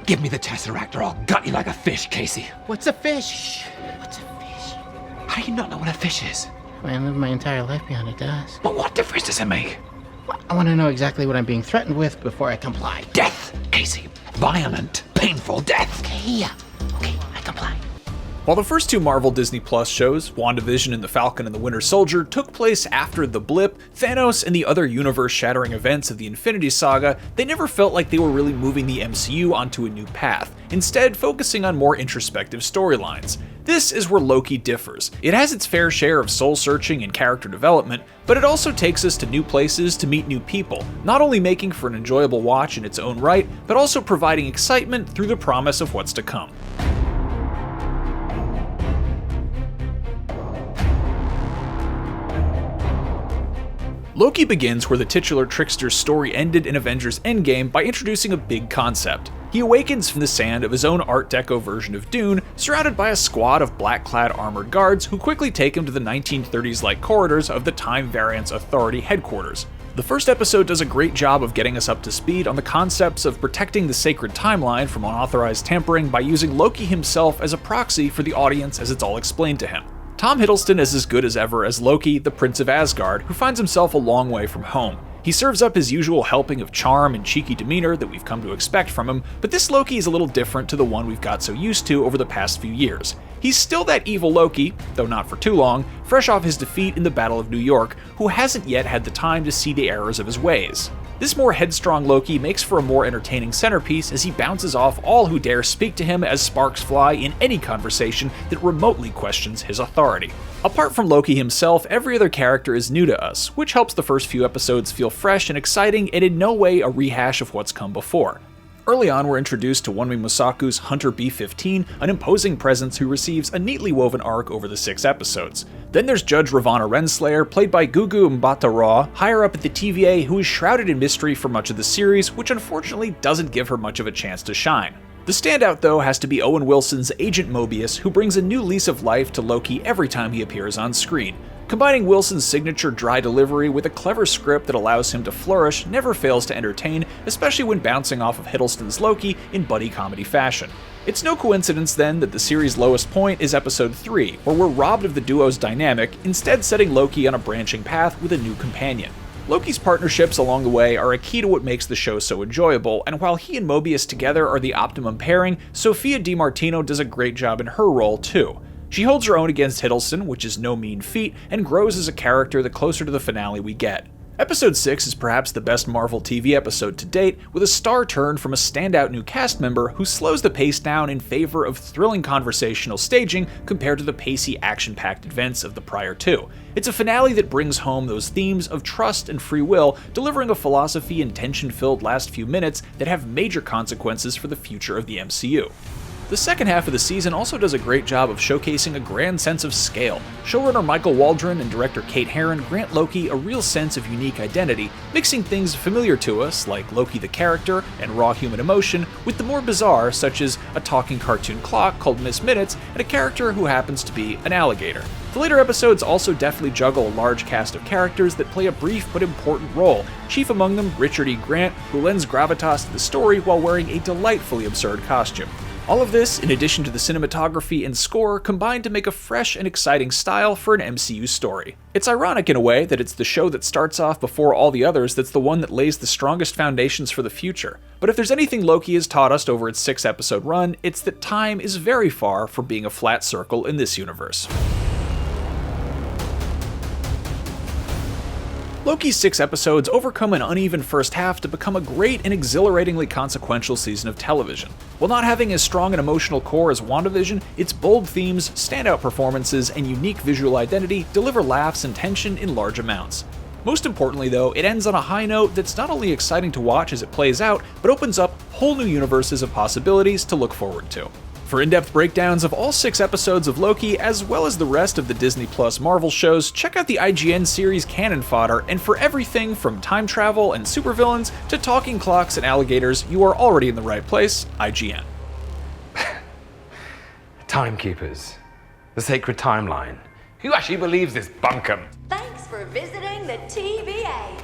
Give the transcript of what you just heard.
Give me the Tesseract or I'll gut you like a fish, Casey. What's a fish? What's a fish? How do you not know what a fish is? I lived my entire life behind a desk. But what difference does it make? Well, I want to know exactly what I'm being threatened with before I comply. Death, Casey. Violent, painful death. Okay, I comply. While the first two Marvel Disney Plus shows, WandaVision and The Falcon and the Winter Soldier, took place after the blip, Thanos, and the other universe-shattering events of the Infinity Saga, they never felt like they were really moving the MCU onto a new path, instead focusing on more introspective storylines. This is where Loki differs. It has its fair share of soul-searching and character development, but it also takes us to new places to meet new people, not only making for an enjoyable watch in its own right, but also providing excitement through the promise of what's to come. Loki begins where the titular trickster's story ended in Avengers Endgame by introducing a big concept. He awakens from the sand of his own Art Deco version of Dune, surrounded by a squad of black-clad armored guards who quickly take him to the 1930s-like corridors of the Time Variance Authority headquarters. The first episode does a great job of getting us up to speed on the concepts of protecting the sacred timeline from unauthorized tampering by using Loki himself as a proxy for the audience as it's all explained to him. Tom Hiddleston is as good as ever as Loki, the Prince of Asgard, who finds himself a long way from home. He serves up his usual helping of charm and cheeky demeanor that we've come to expect from him, but this Loki is a little different to the one we've got so used to over the past few years. He's still that evil Loki, though not for too long, fresh off his defeat in the Battle of New York, who hasn't yet had the time to see the errors of his ways. This more headstrong Loki makes for a more entertaining centerpiece as he bounces off all who dare speak to him as sparks fly in any conversation that remotely questions his authority. Apart from Loki himself, every other character is new to us, which helps the first few episodes feel fresh and exciting and in no way a rehash of what's come before. Early on, we're introduced to Wunmi Mosaku's Hunter B-15, an imposing presence who receives a neatly woven arc over the 6 episodes. Then there's Judge Ravonna Renslayer, played by Gugu Mbatha-Raw, higher up at the TVA, who is shrouded in mystery for much of the series, which unfortunately doesn't give her much of a chance to shine. The standout, though, has to be Owen Wilson's Agent Mobius, who brings a new lease of life to Loki every time he appears on screen. Combining Wilson's signature dry delivery with a clever script that allows him to flourish never fails to entertain, especially when bouncing off of Hiddleston's Loki in buddy comedy fashion. It's no coincidence then that the series' lowest point is episode 3, where we're robbed of the duo's dynamic, instead setting Loki on a branching path with a new companion. Loki's partnerships along the way are a key to what makes the show so enjoyable, and while he and Mobius together are the optimum pairing, Sophia DiMartino does a great job in her role too. She holds her own against Hiddleston, which is no mean feat, and grows as a character the closer to the finale we get. Episode 6 is perhaps the best Marvel TV episode to date, with a star turn from a standout new cast member who slows the pace down in favor of thrilling conversational staging compared to the pacey, action-packed events of the prior two. It's a finale that brings home those themes of trust and free will, delivering a philosophy and tension-filled last few minutes that have major consequences for the future of the MCU. The second half of the season also does a great job of showcasing a grand sense of scale. Showrunner Michael Waldron and director Kate Herron grant Loki a real sense of unique identity, mixing things familiar to us, like Loki the character and raw human emotion, with the more bizarre, such as a talking cartoon clock called Miss Minutes and a character who happens to be an alligator. The later episodes also deftly juggle a large cast of characters that play a brief but important role, chief among them Richard E. Grant, who lends gravitas to the story while wearing a delightfully absurd costume. All of this, in addition to the cinematography and score, combine to make a fresh and exciting style for an MCU story. It's ironic in a way that it's the show that starts off before all the others that's the one that lays the strongest foundations for the future. But if there's anything Loki has taught us over its 6-episode run, it's that time is very far from being a flat circle in this universe. Loki's 6 episodes overcome an uneven first half to become a great and exhilaratingly consequential season of television. While not having as strong an emotional core as WandaVision, its bold themes, standout performances, and unique visual identity deliver laughs and tension in large amounts. Most importantly though, it ends on a high note that's not only exciting to watch as it plays out, but opens up whole new universes of possibilities to look forward to. For in-depth breakdowns of all 6 episodes of Loki, as well as the rest of the Disney Plus Marvel shows, check out the IGN series Cannon Fodder, and for everything from time travel and supervillains to talking clocks and alligators, you are already in the right place, IGN. Timekeepers. The sacred timeline. Who actually believes this bunkum? Thanks for visiting the TVA.